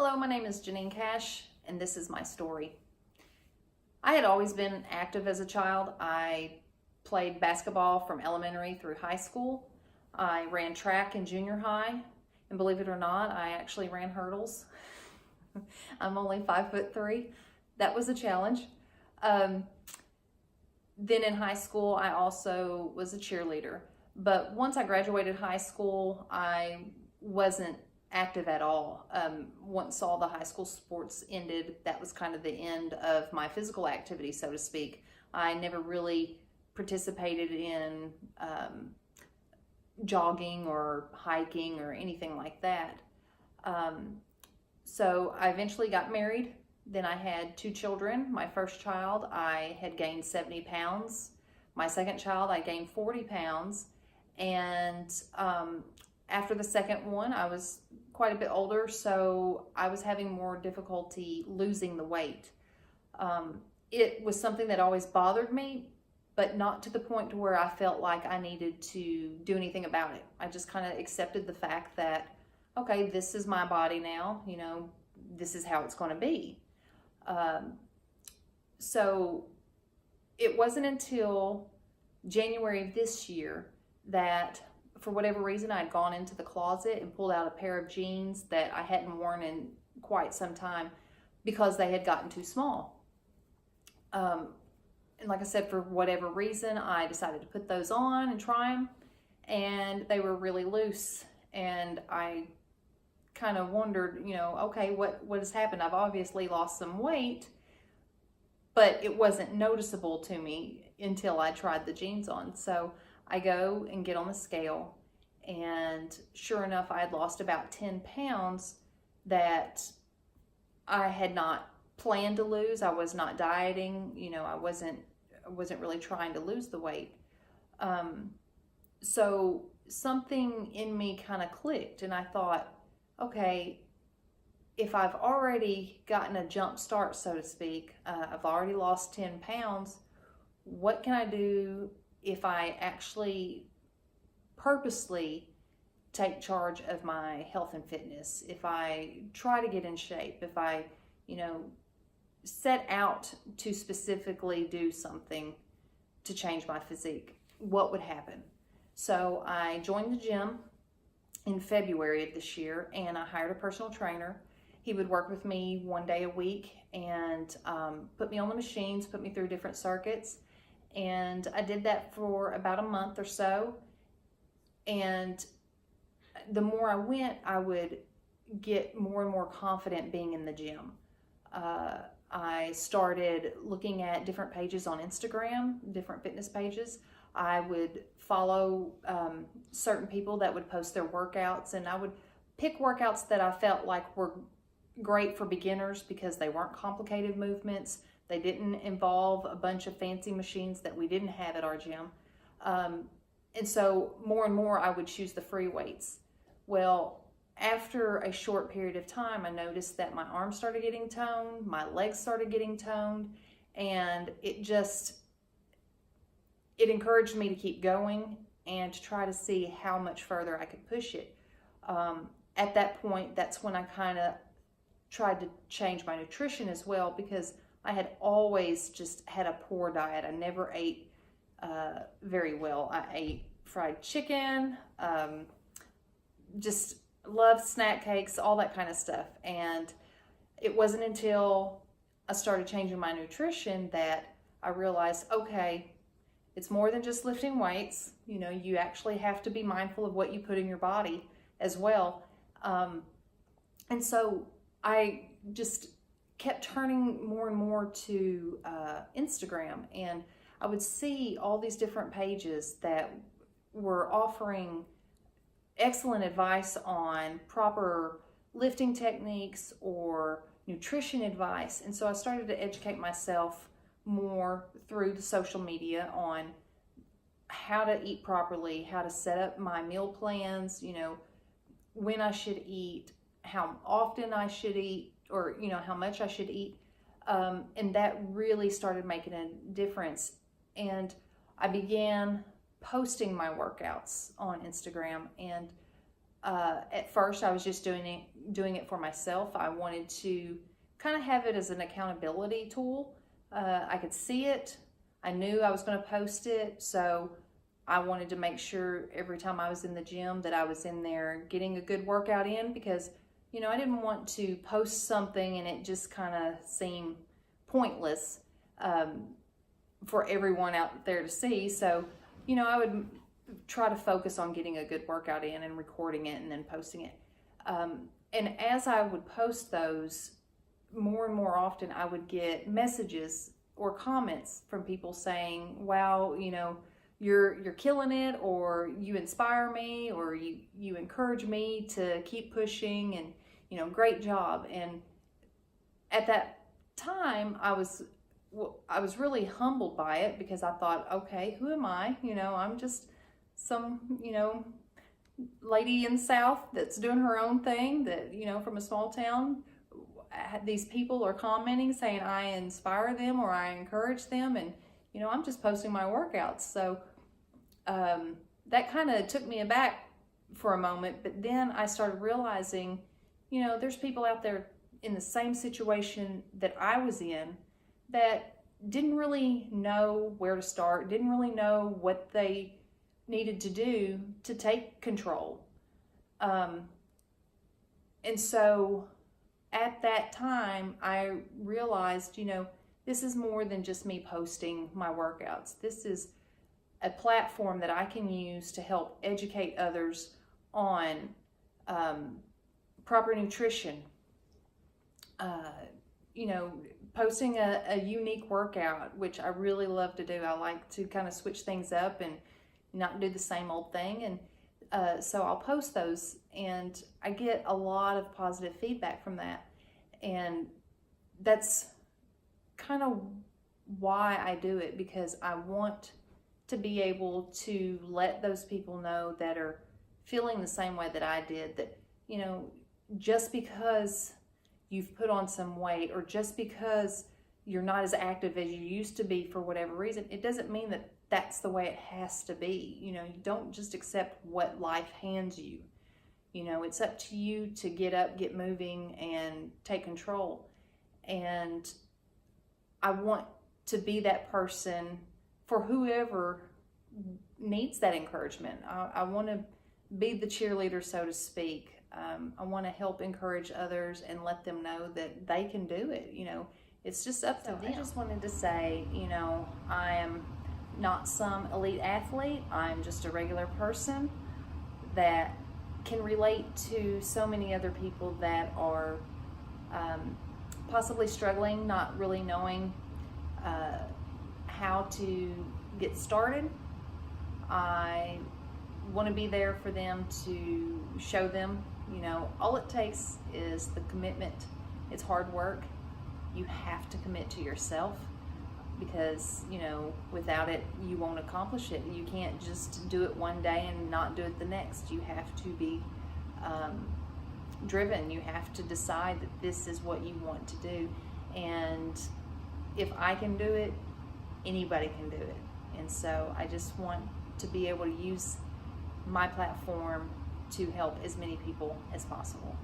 Hello, my name is Janine Cash, and this is my story. I had always been active as a child. I played basketball from elementary through high school. I ran track in junior high, and believe it or not, I actually ran hurdles. I'm only 5'3". That was a challenge. Then in high school, I also was a cheerleader. But once I graduated high school, I wasn't active at all. Once all the high school sports ended, that was kind of the end of my physical activity, so to speak. I never really participated in jogging or hiking or anything like that. So I eventually got married. Then I had 2 children. My first child, I had gained 70 pounds. My second child, I gained 40 pounds. And after the second one, I was quite a bit older, so I was having more difficulty losing the weight. It was something that always bothered me, but not to the point to where I felt like I needed to do anything about it. I just kind of accepted the fact that, okay, this is my body now, this is how it's going to be. So it wasn't until January of this year that, for whatever reason, I'd gone into the closet and pulled out a pair of jeans that I hadn't worn in quite some time because they had gotten too small. And like I said, for whatever reason, I decided to put those on and try them, and they were really loose. And I kind of wondered, okay, what has happened? I've obviously lost some weight, but it wasn't noticeable to me until I tried the jeans on. So I go and get on the scale, and sure enough, I had lost about 10 pounds that I had not planned to lose. I was not dieting, I wasn't really trying to lose the weight. So something in me kind of clicked, and I thought, okay, if I've already gotten a jump start, so to speak, I've already lost 10 pounds, what can I do if I actually purposely take charge of my health and fitness? If I try to get in shape, if I, set out to specifically do something to change my physique, what would happen? So I joined the gym in February of this year, and I hired a personal trainer. He would work with me 1 day a week and put me on the machines, put me through different circuits. And I did that for about a month or so. And the more I went, I would get more and more confident being in the gym. I started looking at different pages on Instagram, different fitness pages. I would follow certain people that would post their workouts, and I would pick workouts that I felt like were great for beginners because they weren't complicated movements. They didn't involve a bunch of fancy machines that we didn't have at our gym. And so more and more I would choose the free weights. Well, after a short period of time, I noticed that my arms started getting toned, my legs started getting toned, and it encouraged me to keep going and to try to see how much further I could push it. At that point, that's when I kind of tried to change my nutrition as well, because I had always just had a poor diet. I never ate very well. I ate fried chicken, just loved snack cakes, all that kind of stuff. And it wasn't until I started changing my nutrition that I realized, okay, it's more than just lifting weights. You actually have to be mindful of what you put in your body as well. And so I just kept turning more and more to Instagram, and I would see all these different pages that were offering excellent advice on proper lifting techniques or nutrition advice. And so I started to educate myself more through the social media on how to eat properly, how to set up my meal plans, when I should eat, how often I should eat, or how much I should eat. And that really started making a difference. And I began posting my workouts on Instagram, and At first, I was just doing it for myself. I wanted to kind of have it as an accountability tool. I could see it. I knew I was going to post it, so I wanted to make sure every time I was in the gym that I was in there getting a good workout in, because I didn't want to post something and it just kind of seem pointless for everyone out there to see. So I would try to focus on getting a good workout in and recording it and then posting it. And as I would post those, more and more often I would get messages or comments from people saying, wow, you're killing it, or you inspire me, or you encourage me to keep pushing, and great job. And at that time I was really humbled by it, because I thought, okay, who am I? I'm just some lady in the South that's doing her own thing, that from a small town. These people are commenting saying I inspire them or I encourage them, and I'm just posting my workouts. So that kind of took me aback for a moment, but then I started realizing there's people out there in the same situation that I was in that didn't really know where to start, didn't really know what they needed to do to take control. And so at that time, I realized, this is more than just me posting my workouts. This is a platform that I can use to help educate others on proper nutrition, posting a unique workout, which I really love to do. I like to kind of switch things up and not do the same old thing. And so I'll post those, and I get a lot of positive feedback from that. And that's kind of why I do it, because I want to be able to let those people know that are feeling the same way that I did, that, just because you've put on some weight, or just because you're not as active as you used to be for whatever reason, it doesn't mean that that's the way it has to be. You don't just accept what life hands you. It's up to you to get up, get moving, and take control. And I want to be that person for whoever needs that encouragement. I want to be the cheerleader, so to speak. I want to help encourage others and let them know that they can do it. It's just up to them. I just wanted to say, I am not some elite athlete. I'm just a regular person that can relate to so many other people that are possibly struggling, not really knowing how to get started. I want to be there for them, to show them, all it takes is the commitment. It's hard work. You have to commit to yourself, because without it you won't accomplish it. You can't just do it one day and not do it the next. You have to be driven. You have to decide that this is what you want to do, and if I can do it, anybody can do it. And so I just want to be able to use my platform to help as many people as possible.